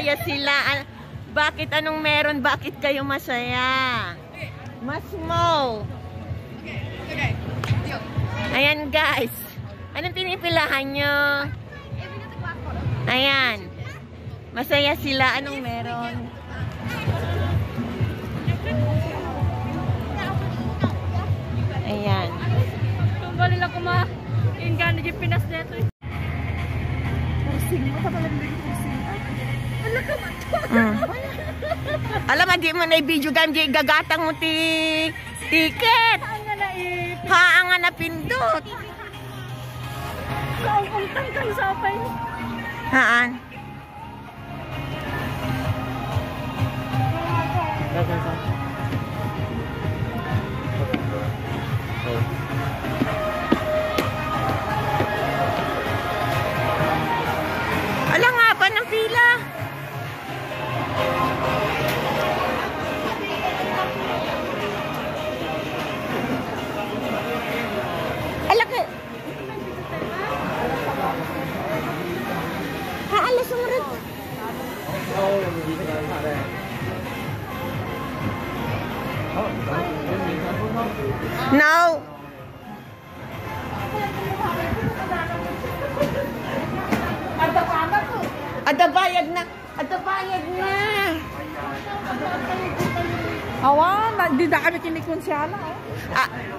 masaya sila. Bakit? Anong meron? Bakit kayo masaya? Mas mo. Ayan guys. Anong pinipilahan nyo? Ayan. Masaya sila. Anong meron? Ayan. Tumbali lang kuma. Yung gano'n yung Pinas dito. Pursing mo. Kapalang mo yung pursing. Alam ka man. Alam mo, di mo na i-video game. Di gagatang mo ticket. Haan nga na pindot. Kaungtang kang sapay. Haan. Ala nga ba ng pila? Ala ka. Ha, ala sumunod. No. Ada bayad na. Ada bayad na. Awan, di na kami kinikonsyala.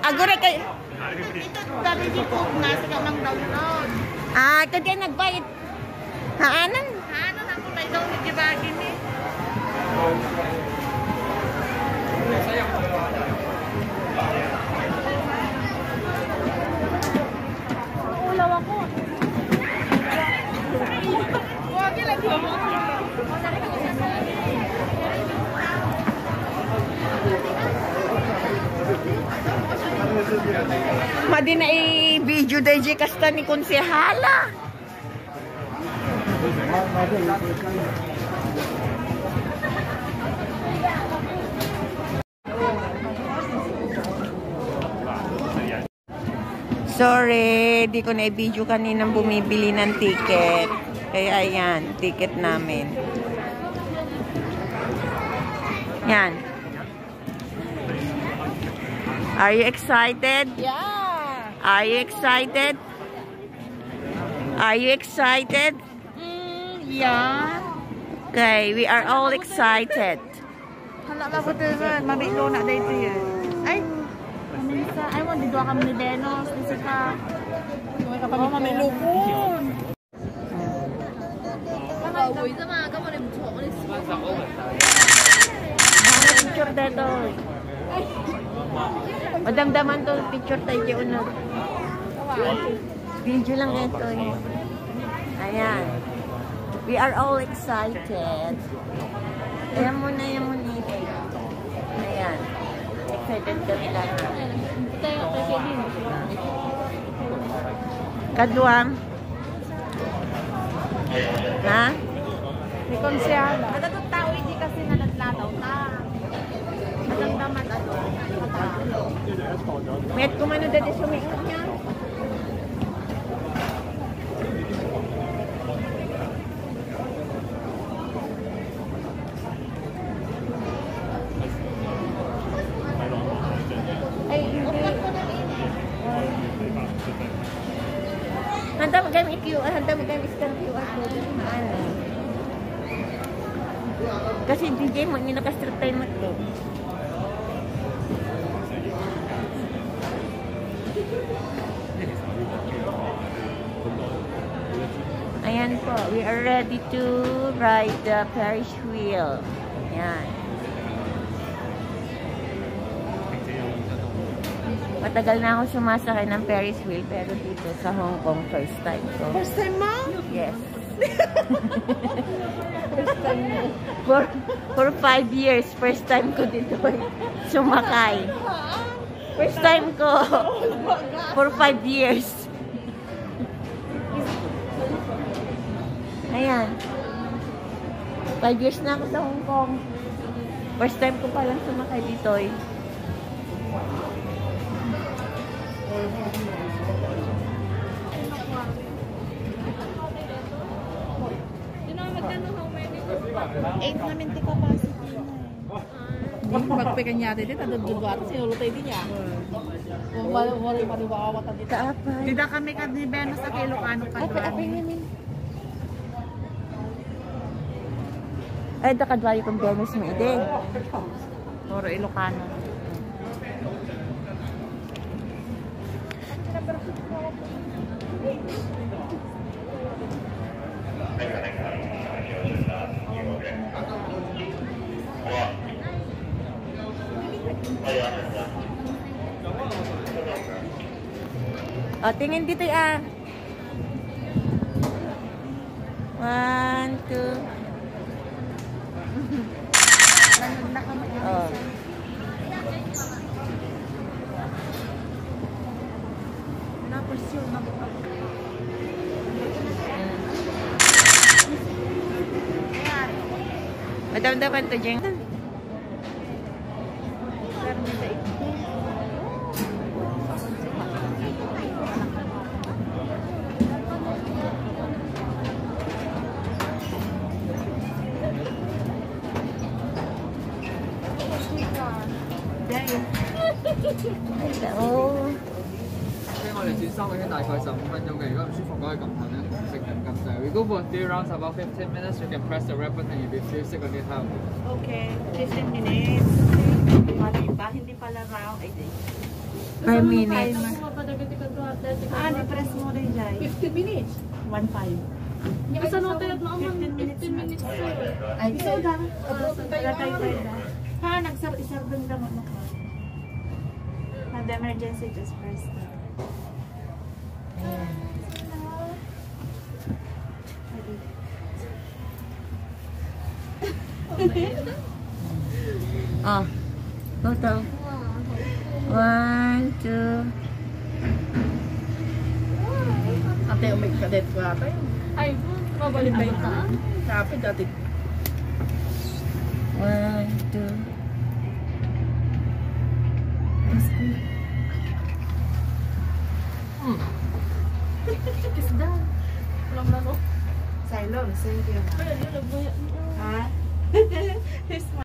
Agora kay Ito dati dito, nasa ka ng download. ito din nagbayad. Haanan? Haanan ako tayo daw ni Gibagin eh. Ulaw ako. Huwag lagi mo. Madi na i-video dahil kasta ni konsehala. Sorry, di ko na i-video kaninang bumibili ng ticket. Kaya ayan, ticket namin. Yan. Are you excited? Yeah. Are you excited? Are you excited? Yeah. Okay, we are all excited. Hala na po tayo, mabilo na dito yun. Ay, Manisa, ay mo, dito kami ni Benos, kasi ka. Oh, mamilo po. Uy, sama ka mo rin po. Picture dito. Madamdaman to picture tayo kaya unag. Video lang ito. Ayan. We are all excited. Ayan mo na yung munite. Ayan. Excited kami lahat. Kadwam. Ha? May konsyala. Matatong tao, hindi kasi nalatlataw na. Madamdaman ano. Met kumano dati sumikat niya. Ay, hindi. Handa mo kami QR, handa mo kami scan QR code. Ano? Kasi DJ mo, hindi nakastrip tayo mo ito. Ayan po, we are ready to ride the Ferris wheel. Ayan. Matagal na ako sumasakay ng Ferris wheel, pero dito sa Hong Kong, first time ko. First time mo? Yes. First time mo? For 5 years, first time ko dito sumakay. First time ko. For 5 years. Ayan. 5 years na ako sa Hong Kong. First time ko palang sumakay dito eh. namin ti capacity na eh. Hindi magpekan niya dito, tadududwa ito, sinulutay din niya. Kung wala mariwawat dito. Kaapay. Dida kami ka ni Venus sa Ilocano ka. Apay namin. Ay, nakadwayo kong Venus mo ide. Puro Ilocano. O, tingin dito ah. 1, 2. Oh. Madam-daman to, Jeng. Oh. 我哋轉3個圈大概15分鐘嘅，如果唔舒服可以撳頭咧，食緊撳掣。We go for 3 rounds about 15 minutes. You can press the red button if you feel sick or need help. Okay, 15 minutes. Hindi pala round. 5 minutes. Press mo rin dyan. 15 minutes. 1.5. Basta noted mo 15 minutes. 15 minutes. Ay, isa lang. Ha, nagsar-isar doon lang ako. The emergency just first. Oh. Photo. 1, 2. Ate, umig ka dito ka ate. Ay, babalik ba yung taan? Sabi dati. 1, 2. Isda. Walang laro. Silon, thank you. Kaya yun, nagbuya. Ha? Here's my...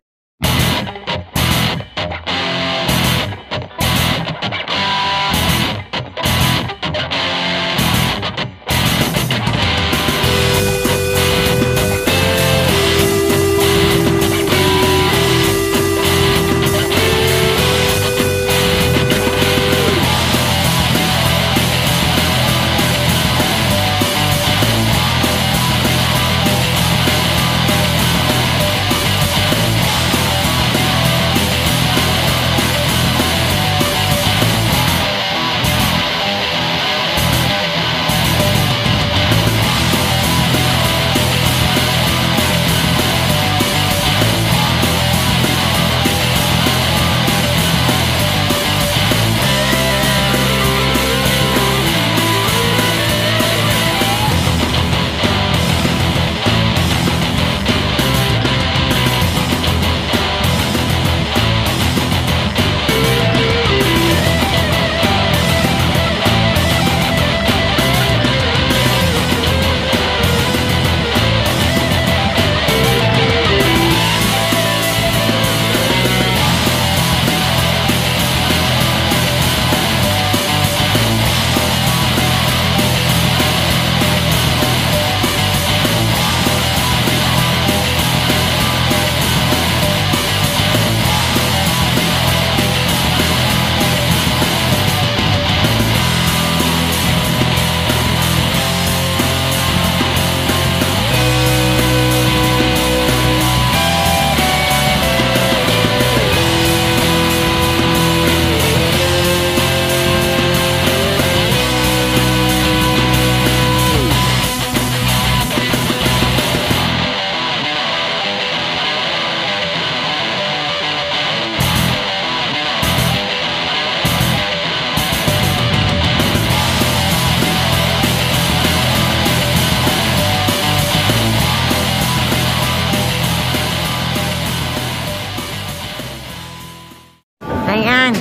Ayan.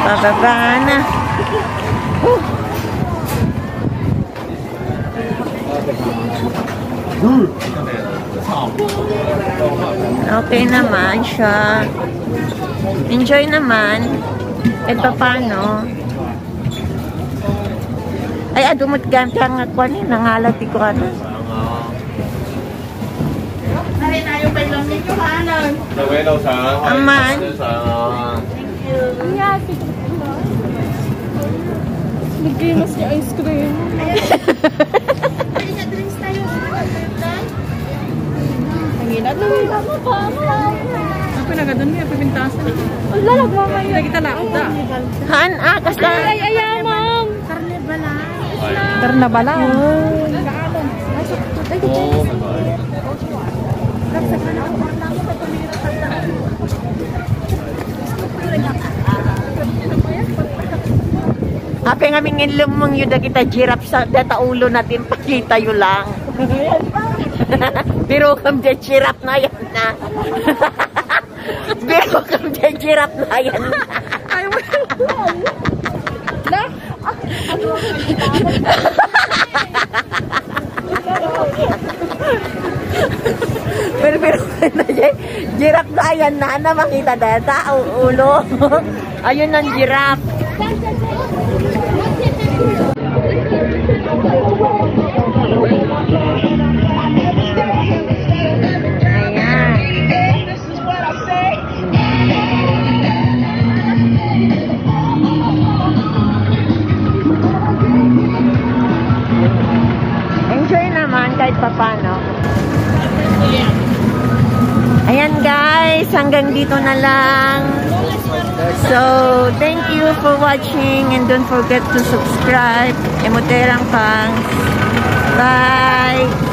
Bababa na. 둘. Okay naman siya. Enjoy naman. At paano? Ay, adumot ganta nga ko ni nangalat ko ano. Nari tayo pa lang nito kanan. Aman. Nag-imas niya ice cream. Pwede nga drinks tayo. Nanginat na may tama pa. Ako nagadun niya, pipintasan. Wala, nagmamaya. Hindi kita laot da. Han, kasta. Ay, ayamang. Karne bala. Karna bala. Hape nga mingin lumong yun na kita giraffe sa dataulo natin pakita yun lang. Pero kam de giraffe na yan na. Pero kam de giraffe na yan na. pero giraffe na yan na makita data ulo. Ayun ang giraffe. Enjoy naman kahit papano. Ayan guys, hanggang dito na lang. So, thank you for watching and don't forget to subscribe. Emoterang Pangs. Bye!